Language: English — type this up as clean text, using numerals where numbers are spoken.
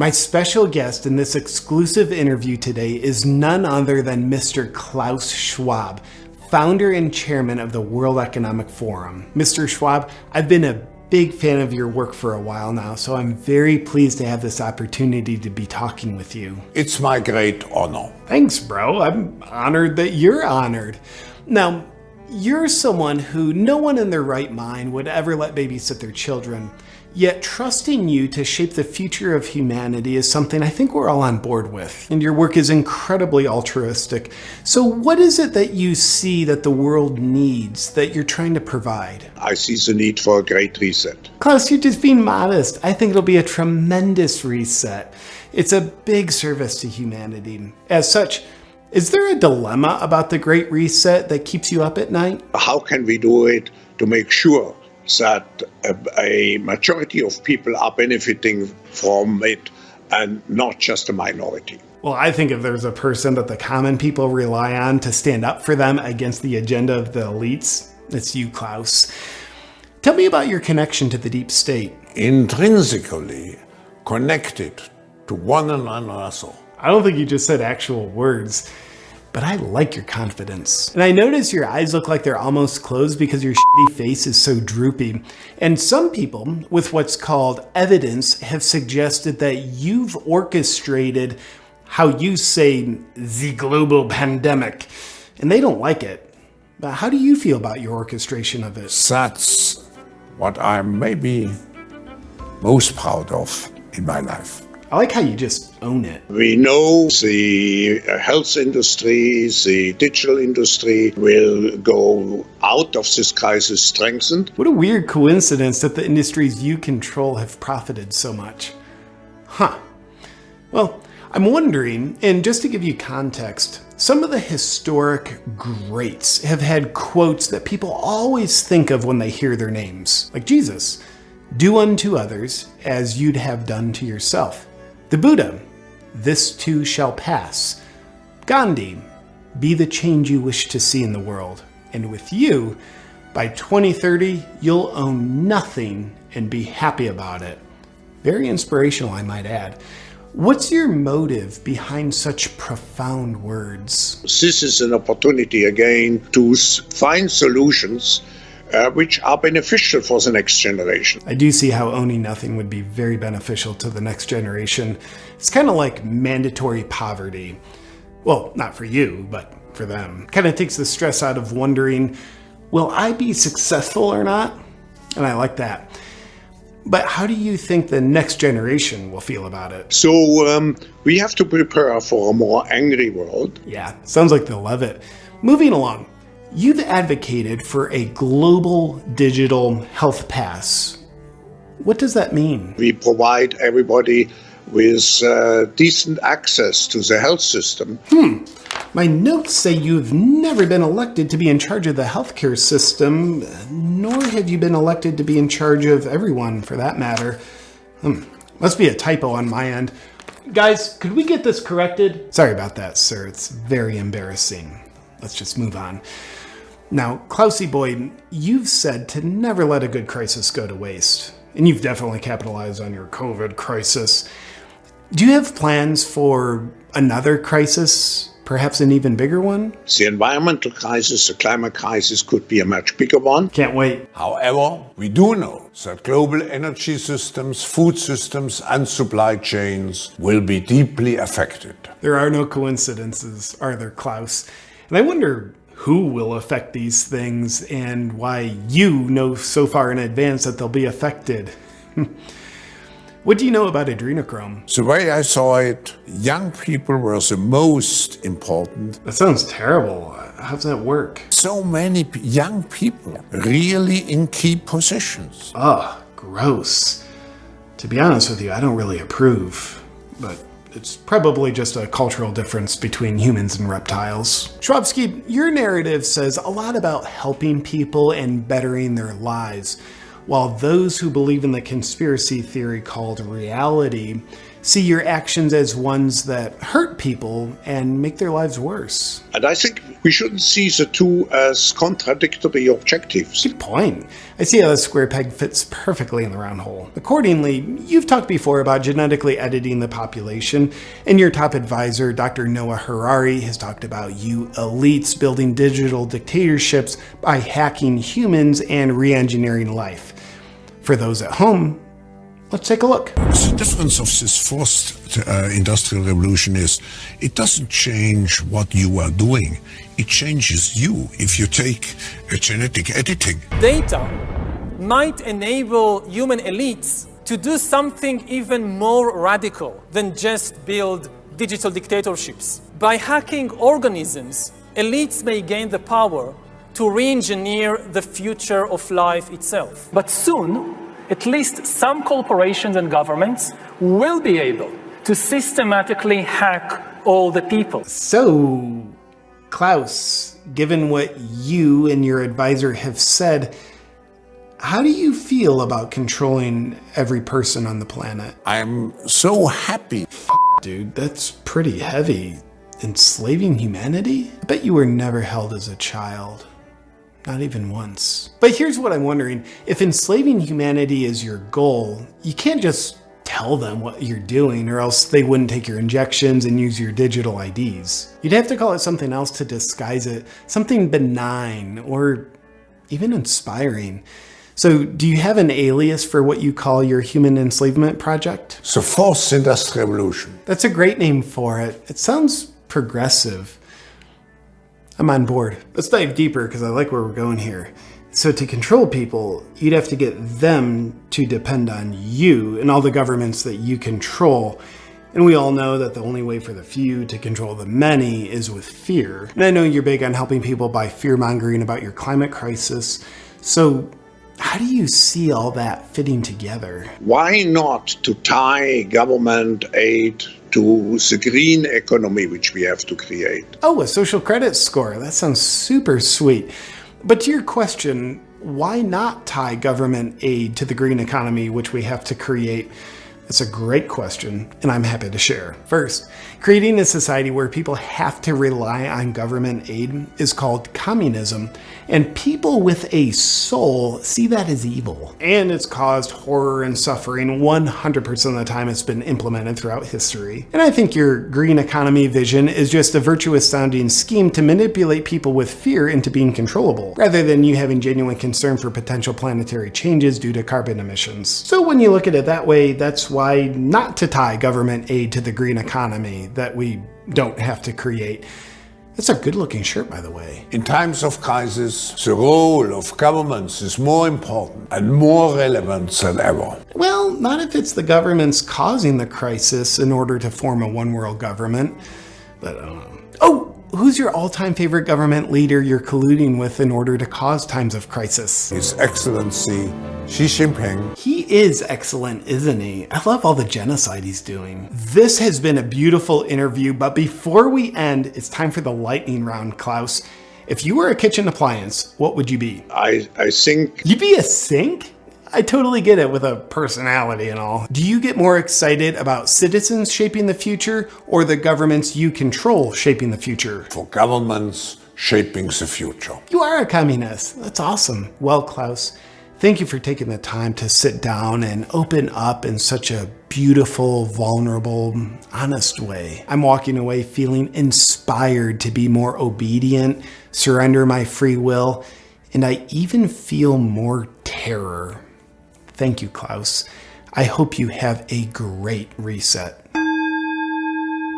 My special guest in this exclusive interview today is none other than Mr. Klaus Schwab, founder and chairman of the World Economic Forum. Mr. Schwab, I've been a big fan of your work for a while now, so I'm very pleased to have this opportunity to be talking with you. It's my great honor. Thanks, bro. I'm honored that you're honored. Now, you're someone who no one in their right mind would ever let babysit their children. Yet trusting you to shape the future of humanity is something I think we're all on board with. And your work is incredibly altruistic. So what is it that you see that the world needs that you're trying to provide? I see the need for a great reset. Klaus, you're just being modest. I think it'll be a tremendous reset. It's a big service to humanity. As such, is there a dilemma about the Great Reset that keeps you up at night? How can we do it to make sure that a majority of people are benefiting from it and not just a minority? Well, I think if there's a person that the common people rely on to stand up for them against the agenda of the elites, it's you, Klaus. Tell me about your connection to the deep state. Intrinsically connected to one another. I don't think you just said actual words, but I like your confidence. And I notice your eyes look like they're almost closed because your shitty face is so droopy. And some people with what's called evidence have suggested that you've orchestrated how you say the global pandemic, and they don't like it. But how do you feel about your orchestration of it? That's what I'm maybe most proud of in my life. I like how you just own it. We know the health industry, the digital industry will go out of this crisis strengthened. What a weird coincidence that the industries you control have profited so much. Huh. Well, I'm wondering, and just to give you context, some of the historic greats have had quotes that people always think of when they hear their names, like Jesus. Do unto others as you'd have done to yourself. The Buddha, this too shall pass. Gandhi, be the change you wish to see in the world. And with you, by 2030, you'll own nothing and be happy about it. Very inspirational, I might add. What's your motive behind such profound words? This is an opportunity again to find solutions which are beneficial for the next generation. I do see how owning nothing would be very beneficial to the next generation. It's kind of like mandatory poverty. Well, not for you, but for them. Kind of takes the stress out of wondering, will I be successful or not? And I like that. But how do you think the next generation will feel about it? So we have to prepare for a more angry world. Yeah, sounds like they'll love it. Moving along. You've advocated for a global digital health pass. What does that mean? We provide everybody with decent access to the health system. My notes say you've never been elected to be in charge of the healthcare system, nor have you been elected to be in charge of everyone, for that matter. Must be a typo on my end. Guys, could we get this corrected? Sorry about that, sir. It's very embarrassing. Let's just move on. Now, Klausy boy, you've said to never let a good crisis go to waste. And you've definitely capitalized on your COVID crisis. Do you have plans for another crisis? Perhaps an even bigger one? The environmental crisis, the climate crisis could be a much bigger one. Can't wait. However, we do know that global energy systems, food systems, and supply chains will be deeply affected. There are no coincidences, are there, Klaus? And I wonder who will affect these things and why you know so far in advance that they'll be affected. What do you know about adrenochrome? The way I saw it, young people were the most important. That sounds terrible. How's that work? So many young people really in key positions. Ugh, gross. To be honest with you, I don't really approve, but it's probably just a cultural difference between humans and reptiles. Schwabsky, your narrative says a lot about helping people and bettering their lives, while those who believe in the conspiracy theory called reality see your actions as ones that hurt people and make their lives worse. And I think we shouldn't see the two as contradictory objectives. Good point. I see how the square peg fits perfectly in the round hole. Accordingly, you've talked before about genetically editing the population, and your top advisor, Dr. Noah Harari, has talked about you elites building digital dictatorships by hacking humans and re-engineering life. For those at home, let's take a look. The difference of this forced industrial revolution is it doesn't change what you are doing. It changes you if you take a genetic editing. Data might enable human elites to do something even more radical than just build digital dictatorships. By hacking organisms, elites may gain the power to re-engineer the future of life itself. But soon, at least some corporations and governments will be able to systematically hack all the people. So, Klaus, given what you and your advisor have said, how do you feel about controlling every person on the planet? I'm so happy. Dude, that's pretty heavy. Enslaving humanity? I bet you were never held as a child. Not even once. But here's what I'm wondering. If enslaving humanity is your goal, you can't just tell them what you're doing, or else they wouldn't take your injections and use your digital IDs. You'd have to call it something else to disguise it, something benign or even inspiring. So do you have an alias for what you call your human enslavement project? The fourth industrial revolution. That's a great name for it. It sounds progressive. I'm on board. Let's dive deeper because I like where we're going here. So to control people, you'd have to get them to depend on you and all the governments that you control. And we all know that the only way for the few to control the many is with fear. And I know you're big on helping people by fear-mongering about your climate crisis. So how do you see all that fitting together? Why not to tie government aid to the green economy which we have to create? Oh, a social credit score. That sounds super sweet. But to your question, why not tie government aid to the green economy which we have to create? That's a great question, and I'm happy to share. First, creating a society where people have to rely on government aid is called communism, and people with a soul see that as evil. And it's caused horror and suffering 100% of the time it's been implemented throughout history. And I think your green economy vision is just a virtuous sounding scheme to manipulate people with fear into being controllable, rather than you having genuine concern for potential planetary changes due to carbon emissions. So when you look at it that way, that's why not to tie government aid to the green economy that we don't have to create. That's a good looking shirt, by the way. In times of crisis, the role of governments is more important and more relevant than ever. Well, not if it's the governments causing the crisis in order to form a one world government. But oh, who's your all-time favorite government leader you're colluding with in order to cause times of crisis? His Excellency Xi Jinping. He is excellent, isn't he? I love all the genocide he's doing. This has been a beautiful interview, but before we end, it's time for the lightning round, Klaus. If you were a kitchen appliance, what would you be? I think... You'd be a sink? I totally get it with a personality and all. Do you get more excited about citizens shaping the future or the governments you control shaping the future? For governments shaping the future. You are a communist. That's awesome. Well, Klaus, thank you for taking the time to sit down and open up in such a beautiful, vulnerable, honest way. I'm walking away feeling inspired to be more obedient, surrender my free will, and I even feel more terror. Thank you, Klaus. I hope you have a great reset.